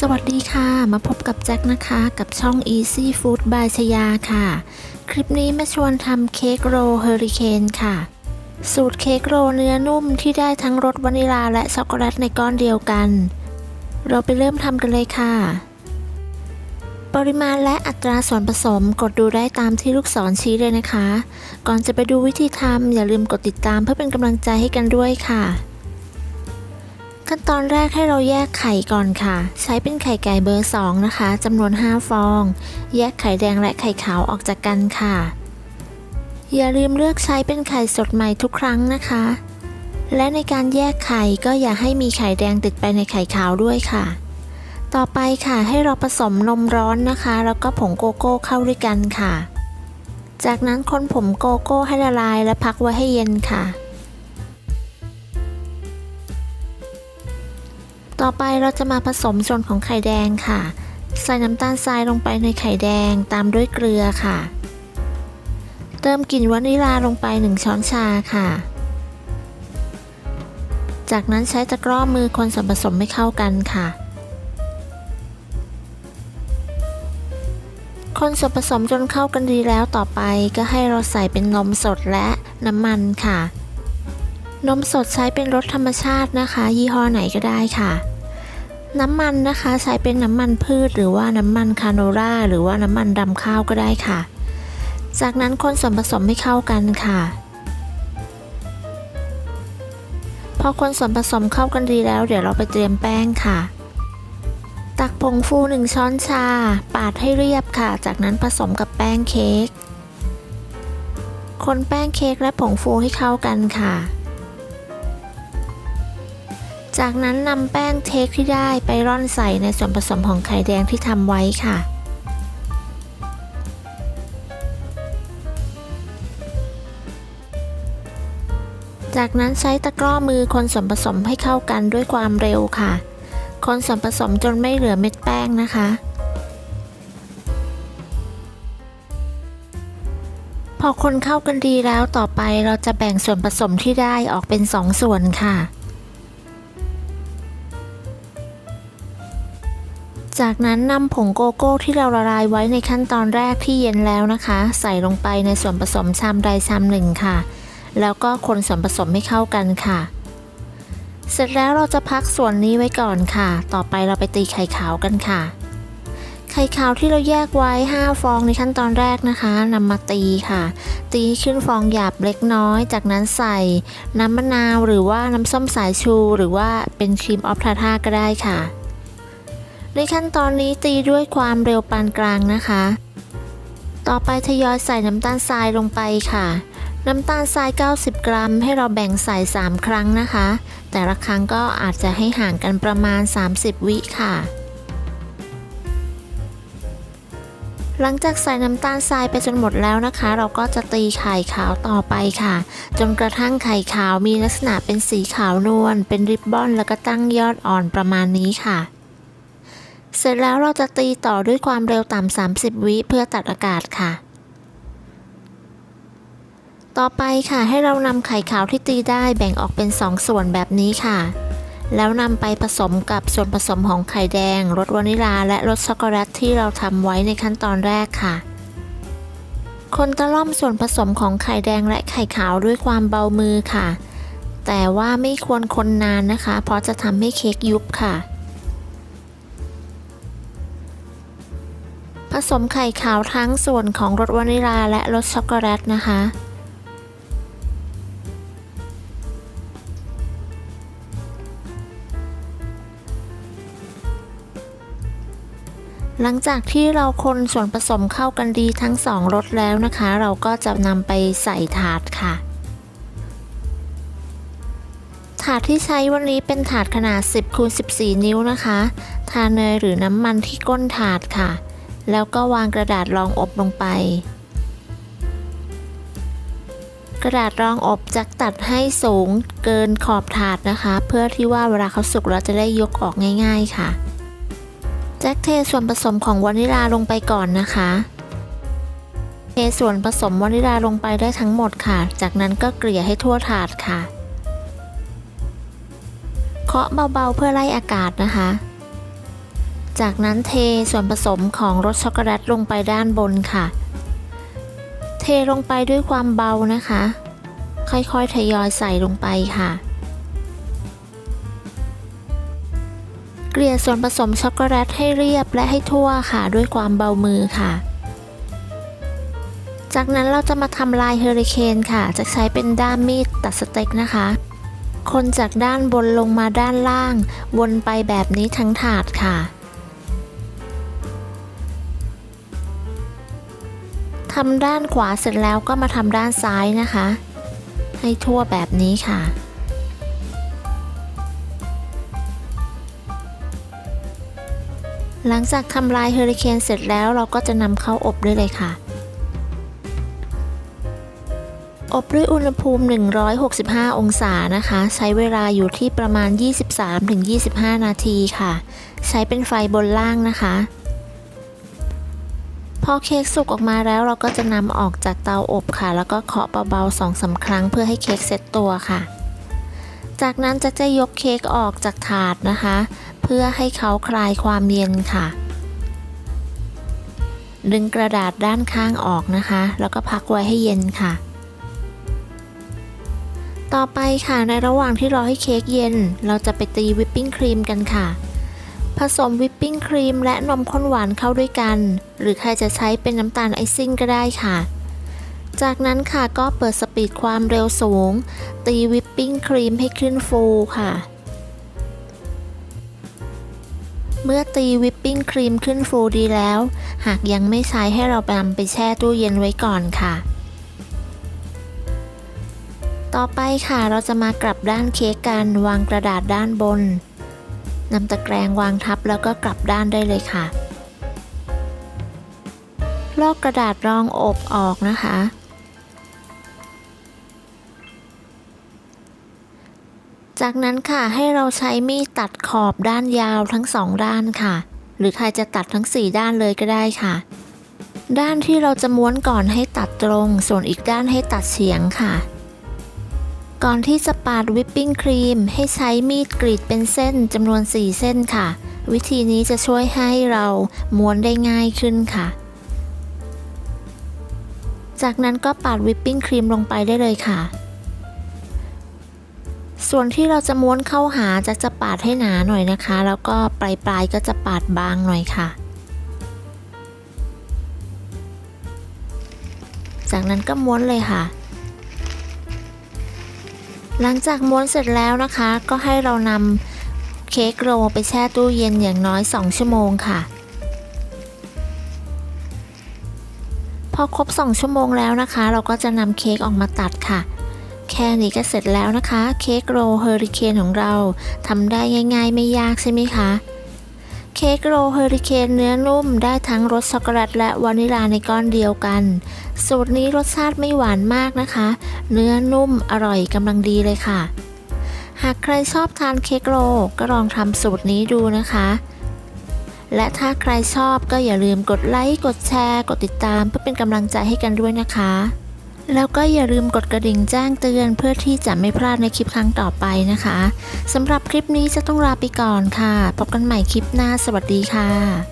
สวัสดีค่ะมาพบกับแจ็คนะคะกับช่อง Easy Food by ชยาค่ะคลิปนี้มาชวนทำเค้กโรลเฮอริเคนค่ะสูตรเค้กโรลเนื้อนุ่มที่ได้ทั้งรสวานิลาและช็อกโกแลตในก้อนเดียวกันเราไปเริ่มทำกันเลยค่ะปริมาณและอัตราส่วนผสมกดดูได้ตามที่ลูกศรชี้เลยนะคะก่อนจะไปดูวิธีทำอย่าลืมกดติดตามเพื่อเป็นกำลังใจให้กันด้วยค่ะขั้นตอนแรกให้เราแยกไข่ก่อนค่ะใช้เป็นไข่ไก่เบอร์2นะคะจำนวน5ฟองแยกไข่แดงและไข่ขาวออกจากกันค่ะอย่าลืมเลือกใช้เป็นไข่สดใหม่ทุกครั้งนะคะและในการแยกไข่ก็อย่าให้มีไข่แดงติดไปในไข่ขาวด้วยค่ะต่อไปค่ะให้เราผสมนมร้อนนะคะแล้วก็ผงโกโก้เข้าด้วยกันค่ะจากนั้นคนผงโกโก้ให้ละลายและพักไว้ให้เย็นค่ะต่อไปเราจะมาผสมส่วนของไข่แดงค่ะใส่น้ำตาลทรายลงไปในไข่แดงตามด้วยเกลือค่ะเติมกลิ่นวานิลาลงไป1ช้อนชาค่ะจากนั้นใช้ตะกร้อมือคนส่วนผสมให้เข้ากันค่ะคนส่วนผสมจนเข้ากันดีแล้วต่อไปก็ให้เราใส่เป็นนมสดและน้ำมันค่ะนมสดใช้เป็นรสธรรมชาตินะคะยี่ห้อไหนก็ได้ค่ะน้ำมันนะคะใช้เป็นน้ำมันพืชหรือว่าน้ำมันคาโนล่าหรือว่าน้ำมันรำข้าวก็ได้ค่ะจากนั้นคนส่วนผสมให้เข้ากันค่ะพอคนส่วนผสมเข้ากันดีแล้วเดี๋ยวเราไปเตรียมแป้งค่ะตักผงฟู1ช้อนชาปาดให้เรียบค่ะจากนั้นผสมกับแป้งเค้กคนแป้งเค้กและผงฟูให้เข้ากันค่ะจากนั้นนำแป้งเค้กที่ได้ไปร่อนใส่ในส่วนผสมของไข่แดงที่ทำไว้ค่ะจากนั้นใช้ตะกร้อมือคนส่วนผสมให้เข้ากันด้วยความเร็วค่ะคนส่วนผสมจนไม่เหลือเม็ดแป้งนะคะพอคนเข้ากันดีแล้วต่อไปเราจะแบ่งส่วนผสมที่ได้ออกเป็น2ส่วนค่ะจากนั้นนำผงโกโก้ที่เราละลายไว้ในขั้นตอนแรกที่เย็นแล้วนะคะใส่ลงไปในส่วนผสมชามใดชามหนึ่งค่ะแล้วก็คนส่วนผสมให้เข้ากันค่ะเสร็จแล้วเราจะพักส่วนนี้ไว้ก่อนค่ะต่อไปเราไปตีไข่ขาวกันค่ะไข่ขาวที่เราแยกไว้5ฟองในขั้นตอนแรกนะคะนำมาตีค่ะตีให้ขึ้นฟองหยาบเล็กน้อยจากนั้นใส่น้ำมะนาวหรือว่าน้ำส้มสายชูหรือว่าเป็นครีมออฟทาร์ทาก็ได้ค่ะในขั้นตอนนี้ตีด้วยความเร็วปานกลางนะคะต่อไปทยอยใส่น้ำตาลทรายลงไปค่ะน้ำตาลทราย90 กรัมให้เราแบ่งใส่3ครั้งนะคะแต่ละครั้งก็อาจจะให้ห่างกันประมาณ30วิค่ะหลังจากใส่น้ำตาลทรายไปจนหมดแล้วนะคะเราก็จะตีไข่ขาวต่อไปค่ะจนกระทั่งไข่ขาวมีลักษณะเป็นสีขาวนวลเป็นริบบอนแล้วก็ตั้งยอดอ่อนประมาณนี้ค่ะเสร็จแล้วเราจะตีต่อด้วยความเร็วต่ำ30วิเพื่อตัดอากาศค่ะต่อไปค่ะให้เรานำไข่ขาวที่ตีได้แบ่งออกเป็น2ส่วนแบบนี้ค่ะแล้วนำไปผสมกับส่วนผสมของไข่แดงรสวานิลาและรสช็อกโกแลตที่เราทำไว้ในขั้นตอนแรกค่ะคนตะล่อมส่วนผสมของไข่แดงและไข่ขาวด้วยความเบามือค่ะแต่ว่าไม่ควรคนนานนะคะเพราะจะทำให้เค้กยุบค่ะผสมไข่ขาวทั้งส่วนของรสวานิลาและรสช็อกโกแลตนะคะหลังจากที่เราคนส่วนผสมเข้ากันดีทั้ง2รสแล้วนะคะเราก็จะนำไปใส่ถาดค่ะถาดที่ใช้วันนี้เป็นถาดขนาด10x14 นิ้วนะคะทาเนยหรือน้ำมันที่ก้นถาดค่ะแล้วก็วางกระดาษรองอบลงไปกระดาษรองอบจะตัดให้สูงเกินขอบถาดนะคะเพื่อที่ว่าเวลาเขาสุกเราจะได้ยกออกง่ายๆค่ะแจ็คเทส่วนผสมของวานิลาลงไปก่อนนะคะเทส่วนผสมวานิลาลงไปได้ทั้งหมดค่ะจากนั้นก็เกลี่ยให้ทั่วถาดค่ะเคาะเบาๆเพื่อไล่อากาศนะคะ จากนั้นเทส่วนผสมของรสช็อกโกแลตลงไปด้านบนค่ะเทลงไปด้วยความเบานะคะค่อยๆทยอยใส่ลงไปค่ะเกลี่ยส่วนผสมช็อกโกแลตให้เรียบและให้ทั่วค่ะด้วยความเบามือค่ะจากนั้นเราจะมาทำลายเฮอริเคนค่ะจะใช้เป็นด้ามมีดตัดสเต็กนะคะคนจากด้านบนลงมาด้านล่างวนไปแบบนี้ทั้งถาดค่ะทำด้านขวาเสร็จแล้วก็มาทำด้านซ้ายนะคะให้ทั่วแบบนี้ค่ะหลังจากทำลายเฮอริเคนเสร็จแล้วเราก็จะนำเข้าอบได้เลยค่ะอบด้วยอุณหภูมิ165องศานะคะใช้เวลาอยู่ที่ประมาณ 23-25 นาทีค่ะใช้เป็นไฟบนล่างนะคะพอเค้กสุกออกมาแล้วเราก็จะนำออกจากเตาอบค่ะแล้วก็เคาะเบาๆ 2-3 ครั้งเพื่อให้เค้กเซ็ตตัวค่ะจากนั้นจะยกเค้กออกจากถาดนะคะเพื่อให้เขาคลายความเย็นค่ะดึงกระดาษด้านข้างออกนะคะแล้วก็พักไว้ให้เย็นค่ะต่อไปค่ะในระหว่างที่รอให้เค้กเย็นเราจะไปตีวิปปิ้งครีมกันค่ะผสมวิปปิ้งครีมและนมข้นหวานเข้าด้วยกันหรือใครจะใช้เป็นน้ำตาลไอซิ่งก็ได้ค่ะจากนั้นค่ะก็เปิดสปีดความเร็วสูงตีวิปปิ้งครีมให้ขึ้นฟูค่ะเมื่อตีวิปปิ้งครีมขึ้นฟูดีแล้วหากยังไม่ใช้ให้เรานำไปแช่ตู้เย็นไว้ก่อนค่ะต่อไปค่ะเราจะมากลับด้านเค้กกันวางกระดาษด้านบนนำตะแกรงวางทับแล้วก็กลับด้านได้เลยค่ะลอกกระดาษรองอบออกนะคะจากนั้นค่ะให้เราใช้มีดตัดขอบด้านยาวทั้ง2ด้านค่ะหรือใครจะตัดทั้ง4ด้านเลยก็ได้ค่ะด้านที่เราจะม้วนก่อนให้ตัดตรงส่วนอีกด้านให้ตัดเฉียงค่ะก่อนที่จะปาดวิปปิ้งครีมให้ใช้มีดกรีดเป็นเส้นจำนวน4เส้นค่ะวิธีนี้จะช่วยให้เราม้วนได้ง่ายขึ้นค่ะจากนั้นก็ปาดวิปปิ้งครีมลงไปได้เลยค่ะส่วนที่เราจะม้วนเข้าหาจะปาดให้หนาหน่อยนะคะแล้วก็ปลายก็จะปาดบางหน่อยค่ะจากนั้นก็ม้วนเลยค่ะหลังจากม้วนเสร็จแล้วนะคะก็ให้เรานำเค้กโรลไปแช่ตู้เย็นอย่างน้อย2ชั่วโมงค่ะพอครบ2ชั่วโมงแล้วนะคะเราก็จะนำเค้กออกมาตัดค่ะแค่นี้ก็เสร็จแล้วนะคะเค้กโรลเฮอริเคนของเราทำได้ง่ายๆไม่ยากใช่ไหมคะเค้กโรลเฮอริเคนเนื้อนุ่มได้ทั้งรสช็อกโกแลตและวานิลาในก้อนเดียวกันสูตรนี้รสชาติไม่หวานมากนะคะเนื้อนุ่มอร่อยกำลังดีเลยค่ะหากใครชอบทานเค้กโรลก็ลองทำสูตรนี้ดูนะคะและถ้าใครชอบก็อย่าลืมกดไลค์กดแชร์กดติดตามเพื่อเป็นกำลังใจให้กันด้วยนะคะแล้วก็อย่าลืมกดกระดิ่งแจ้งเตือนเพื่อที่จะไม่พลาดในคลิปครั้งต่อไปนะคะสำหรับคลิปนี้จะต้องลาไปก่อนค่ะพบกันใหม่คลิปหน้าสวัสดีค่ะ